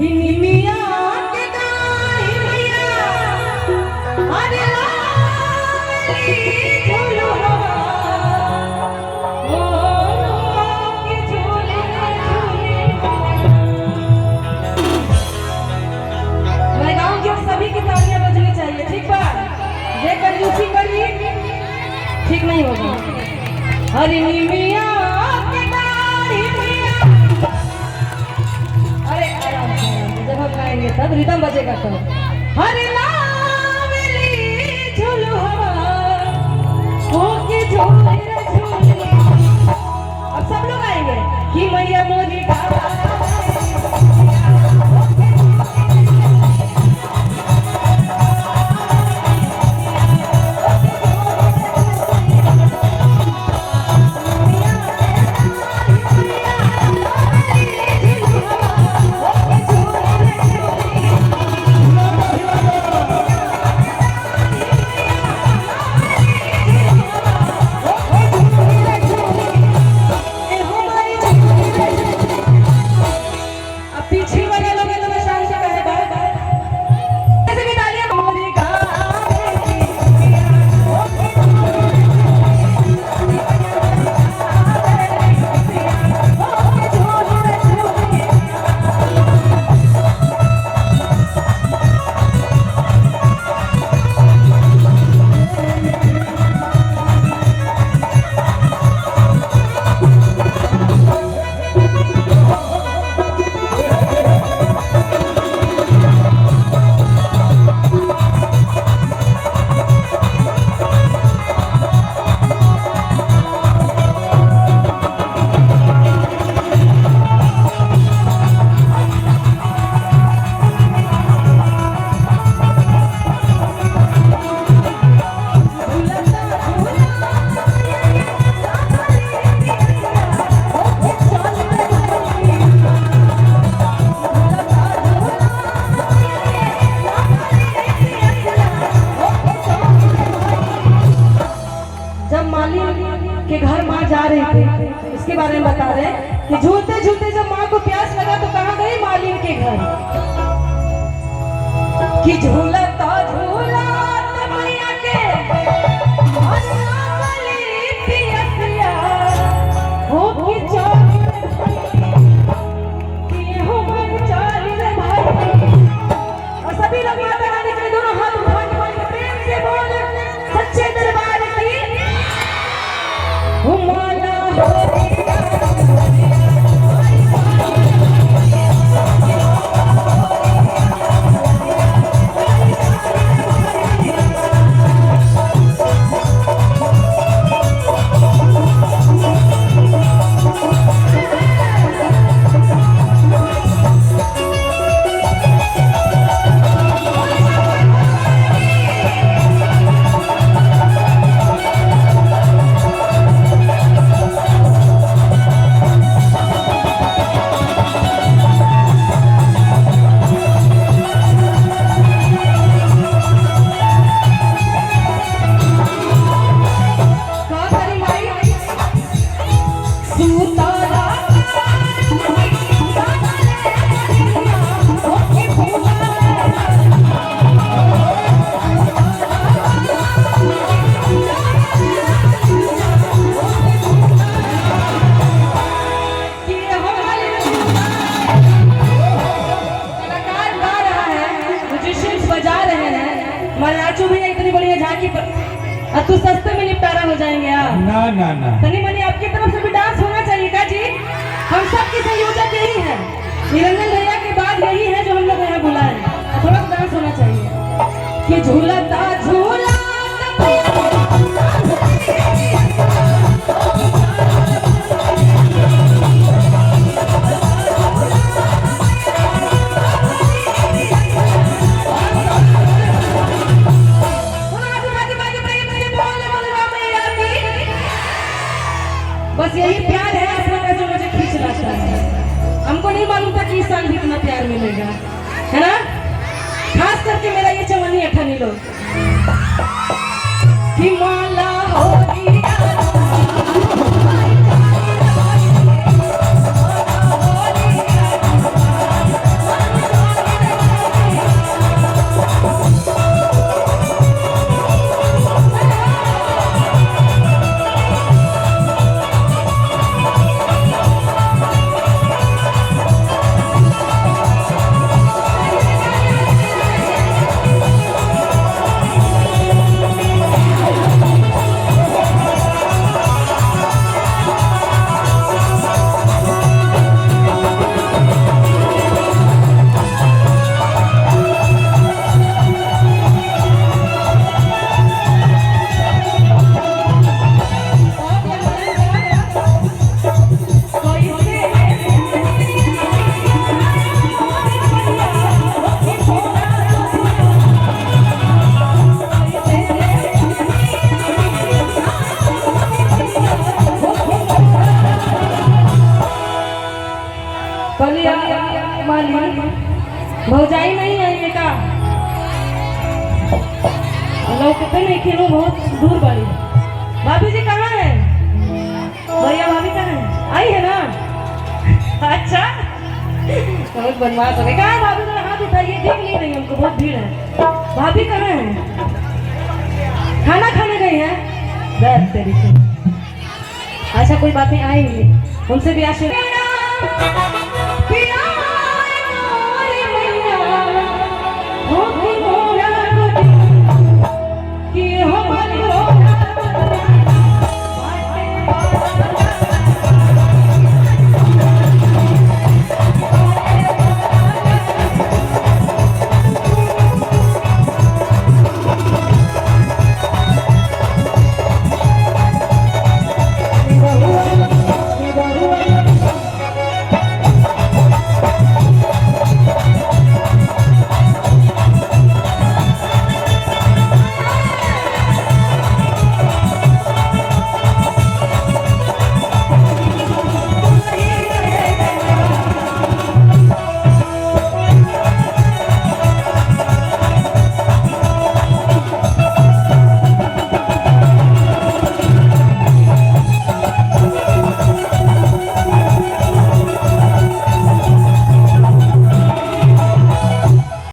हिनिमिया के गाई मैया अरे लाली झुलुआ ओ के झूले झूले। मैं गाँव के सभी की तालियां बजनी चाहिए, ठीक बा? ये कंजूसी करी ठीक नहीं होगा। अरे निमिया के गाई मैया, अरे आराम से जब हम गाएंगे तब रिदम बजेगा तब। हरे लावली झुलुआ हो के झूले झूले। अब सब लोग आएंगे कि मैया मोरी के घर माँ जा रही थी, इसके बारे में बता रहे हैं कि झूलते झूलते जब माँ को प्यास लगा तो कहाँ गई? मालिन के घर। कि झूलता झूलता मैया के हो कि और सभी लोग माता रानी के दोनों हाथ उठा के प्रेम से बोल सच्चे दरबार की माला हो। मनाचू भैया इतनी बढ़िया झांकी पर अब तो सस्ते में निपटारा हो जाएंगे आप। ना ना ना तनी मनी आपकी तरफ से भी डांस होना चाहिए का जी? हम सब की संयोजक यही है, निरंजन भैया के बाद यही है जो हम लोग यहाँ बुलाए। थोड़ा डांस होना चाहिए कि झूलता झूला बस यही प्यार है आप लोग का जो मुझे खींच लाता है। हमको नहीं मालूम था कि इस साल भी इतना प्यार मिलेगा, है ना? खास करके मेरा ये चवन्नी अठन्नी लोग कि माला हो गया भौजाई नहीं आई है का? लोग कितने नहीं खेलो, बहुत दूर बड़ी। भाभी जी कहाँ है? भैया भाभी कहाँ है? आई है ना? अच्छा बहुत बनवास हो गई। कहाँ है भाभी? जरा हाथ उठाइए, दिख नहीं रही हमको, बहुत भीड़ है। भाभी कहाँ है? खाना खाने गई है? दर्द तेरी से। अच्छा कोई बात नहीं, आएंगे, उनसे भी आशीर्वाद।